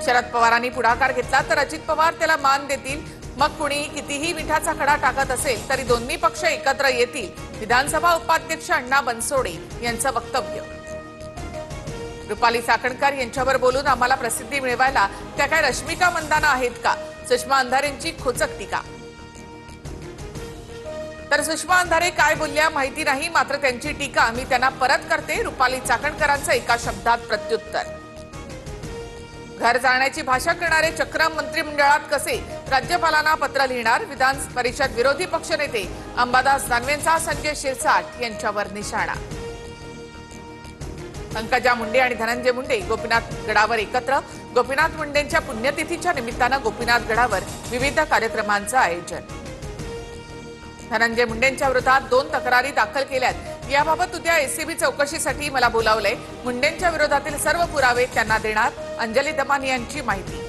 शरद पवारांनी पुढाकार घेतला तर अजित पवार त्याला मान देतील। मग कुणी कितीही मिठाचा खडा टाकत असेल तरी दोन्ही पक्ष एकत्र येतील। विधानसभा उपाध्यक्ष अण्णा बनसोडे यांचं वक्तव्य। रुपाली चाकणकर यांच्यावर बोलून आम्हाला प्रसिद्धी मिळवायला त्या काय रश्मिका मंदाना आहेत का? सुषमा अंधारेंची खोचक टीका। तर सुषमा अंधारे काय बोलल्या माहिती नाही, मात्र त्यांची टीका मी त्यांना परत करते। रुपाली चाकणकरांचं एका शब्दात प्रत्युत्तर। घर जाण्याची भाषा करणारे चक्रम मंत्रिमंडळात कसे? राज्यपालांना पत्र लिहिणार। विधान परिषद विरोधी पक्षनेते अंबादास दानवेंचा संजय शिरसाट यांच्यावर निशाणा। पंकजा मुंडे आणि धनंजय मुंडे गोपीनाथ गडावर एकत्र। गोपीनाथ मुंडेंच्या पुण्यतिथीच्या निमित्तानं गोपीनाथ गडावर विविध कार्यक्रमांचं आयोजन। धनंजय मुंडेंच्या विरोधात 2 तक्रारी दाखल केल्यात। याबाबत उद्या एसीबी चौकशीसाठी मला बोलावलंय। मुंडेंच्या विरोधातील सर्व पुरावे त्यांना देणार। अंजली दमानी यांची माहिती।